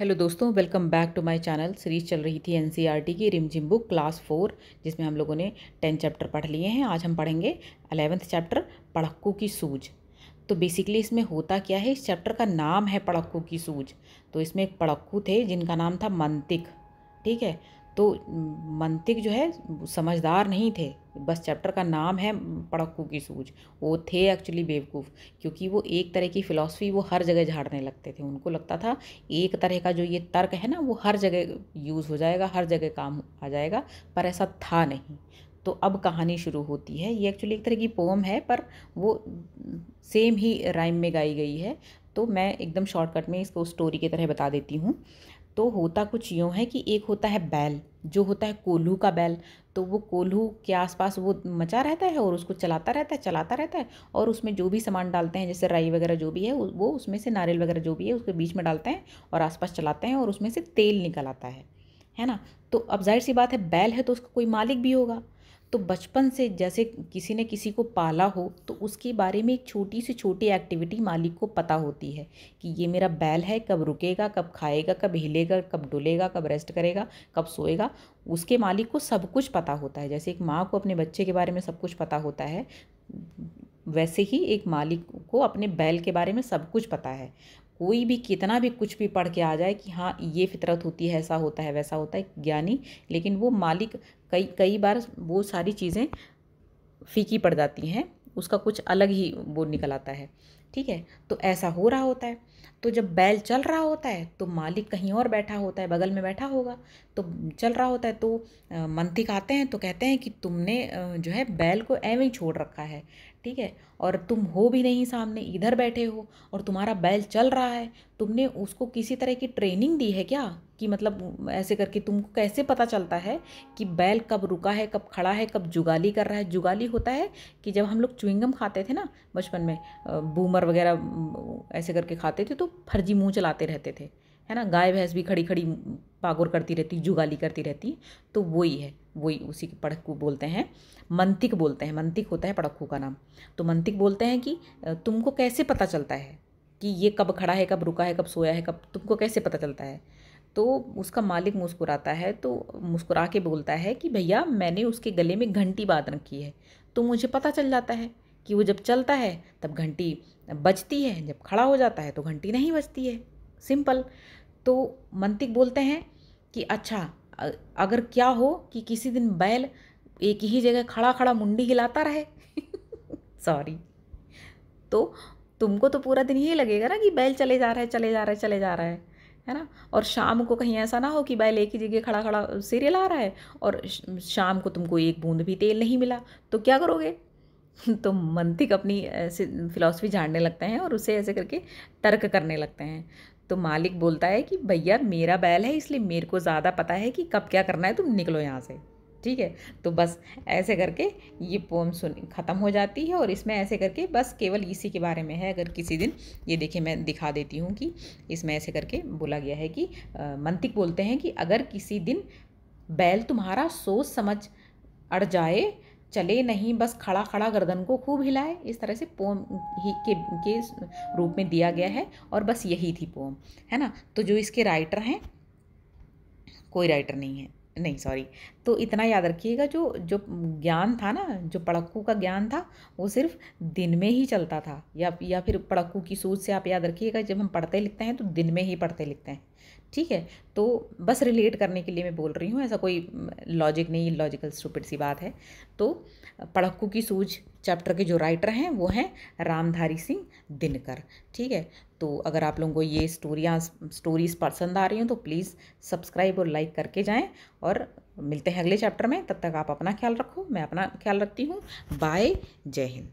Hello दोस्तों, welcome back to my channel. Series चल रही थी एनसीईआरटी की रिमझिम बुक क्लास 4, जिसमें हम लोगों ने 10 चैप्टर पढ़ लिए हैं। आज हम पढ़ेंगे 11th चैप्टर पढ़क्कू की सूझ। तो बेसिकली इसमें होता क्या है, इस चैप्टर का नाम है पढ़क्कू की सूझ। तो इसमें एक पढ़क्कू थे जिनका नाम था मंतिक। ठीक है, तो मंतिक जो है समझदार नहीं थे, बस चैप्टर का नाम है पढ़क्कू की सूझ। वो थे एक्चुअली बेवकूफ़, क्योंकि वो एक तरह की फ़िलॉसफी वो हर जगह झाड़ने लगते थे। उनको लगता था एक तरह का जो ये तर्क है ना, वो हर जगह यूज़ हो जाएगा, हर जगह काम आ जाएगा, पर ऐसा था नहीं। तो अब कहानी शुरू होती है। ये एक्चुअली एक तरह की पोम है, पर वो सेम ही राइम में गाई गई है। तो मैं एकदम शॉर्टकट में इसको स्टोरी की तरह बता देती हूँ। तो होता कुछ यूँ है कि एक होता है बैल, जो होता है कोल्हू का बैल। तो वो कोल्हू के आसपास वो मचा रहता है और उसको चलाता रहता है। और उसमें जो भी सामान डालते हैं, जैसे राई वगैरह जो भी है, वो उसमें से नारियल वगैरह जो भी है उसके बीच में डालते हैं और आसपास चलाते हैं और उसमें से तेल निकल आता है ना। तो अब जाहिर सी बात है, बैल है तो उसका कोई मालिक भी होगा। तो बचपन से जैसे किसी ने किसी को पाला हो, तो उसके बारे में एक छोटी से छोटी एक्टिविटी मालिक को पता होती है कि ये मेरा बैल है, कब रुकेगा, कब खाएगा, कब हिलेगा, कब डुलेगा, कब रेस्ट करेगा, कब सोएगा। उसके मालिक को सब कुछ पता होता है। जैसे एक माँ को अपने बच्चे के बारे में सब कुछ पता होता है, वैसे ही एक मालिक को अपने बैल के बारे में सब कुछ पता है। कोई भी कितना भी कुछ भी पढ़ के आ जाए कि हाँ ये फितरत होती है, ऐसा होता है, वैसा होता है, ज्ञानी, लेकिन वो मालिक कई कई बार वो सारी चीज़ें फीकी पड़ जाती हैं, उसका कुछ अलग ही वो निकल आता है। ठीक है, तो ऐसा हो रहा होता है। तो जब बैल चल रहा होता है तो मालिक कहीं और बैठा होता है, बगल में बैठा होगा। तो चल रहा होता है तो मंतिक आते हैं तो कहते हैं कि तुमने जो है बैल को ऐਵੇਂ ही छोड़ रखा है। ठीक है, और तुम हो भी नहीं सामने, इधर बैठे हो और तुम्हारा बैल चल रहा है। तुमने उसको किसी तरह की ट्रेनिंग दी है क्या, कि मतलब ऐसे करके तुमको कैसे पता चलता है कि बैल कब रुका है, कब खड़ा है, कब जुगाली कर रहा है। जुगाली होता है कि जब हम लोग च्युइंगम खाते थे ना बचपन में, बूमर वगैरह ऐसे करके खाते थे, तो फर्जी मुंह चलाते रहते थे, है ना। गाय भैंस भी खड़ी खड़ी पागुर करती रहती, जुगाली करती रहती। तो वही है, वही उसी के पढ़क्कू बोलते हैं, मंतिक बोलते हैं। मंतिक होता है पढ़क्कू का नाम। तो मंतिक बोलते हैं कि तुमको कैसे पता चलता है कि ये कब खड़ा है, कब रुका है, कब सोया है, कब, तुमको कैसे पता चलता है। तो उसका मालिक मुस्कुराता है, तो मुस्कुरा के बोलता है कि भैया मैंने उसके गले में घंटी बांध रखी है, तो मुझे पता चल जाता है कि वो जब चलता है तब घंटी बजती है, जब खड़ा हो जाता है तो घंटी नहीं बजती है। सिंपल। तो मंतिक बोलते हैं कि अच्छा, अगर क्या हो कि किसी दिन बैल एक ही जगह खड़ा खड़ा मुंडी हिलाता रहे सॉरी, तो तुमको तो पूरा दिन यही लगेगा ना कि बैल चले जा रहा है, चले जा रहा है, चले जा रहा है ना। और शाम को कहीं ऐसा ना हो कि बैल एक ही जगह खड़ा खड़ा सीरियल आ रहा है और शाम को तुमको एक बूंद भी तेल नहीं मिला, तो क्या करोगे तो मंतिक अपनी ऐसे फिलॉसफी झाड़ने लगते हैं और उसे ऐसे करके तर्क करने लगते हैं। तो मालिक बोलता है कि भैया मेरा बैल है, इसलिए मेरे को ज़्यादा पता है कि कब क्या करना है, तुम निकलो यहाँ से। ठीक है, तो बस ऐसे करके ये पोम ख़त्म हो जाती है। और इसमें ऐसे करके बस केवल इसी के बारे में है। अगर किसी दिन ये देखिए, मैं दिखा देती हूँ कि इसमें ऐसे करके बोला गया है कि मंतिक बोलते हैं कि अगर किसी दिन बैल तुम्हारा सोच समझ अड़ जाए, चले नहीं, बस खड़ा खड़ा गर्दन को खूब हिलाए। इस तरह से पोम ही के रूप में दिया गया है। और बस यही थी पोम, है ना। तो जो इसके राइटर हैं, कोई राइटर नहीं है, नहीं सॉरी। तो इतना याद रखिएगा, जो जो ज्ञान था ना, जो पढ़क्कू का ज्ञान था, वो सिर्फ दिन में ही चलता था। या फिर पढ़क्कू की सूझ से आप याद रखिएगा, जब हम पढ़ते लिखते हैं तो दिन में ही पढ़ते लिखते हैं। ठीक है, तो बस रिलेट करने के लिए मैं बोल रही हूँ, ऐसा कोई लॉजिक नहीं, लॉजिकल स्टूपिड सी बात है। तो पढ़क्कू की सूझ चैप्टर के जो राइटर हैं वो हैं रामधारी सिंह दिनकर। ठीक है, तो अगर आप लोगों को ये स्टोरीज़ पसंद आ रही हो तो प्लीज़ सब्सक्राइब और लाइक करके जाएं। और मिलते हैं अगले चैप्टर में, तब तक आप अपना ख्याल रखो, मैं अपना ख्याल रखती हूँ। बाय, जय हिंद।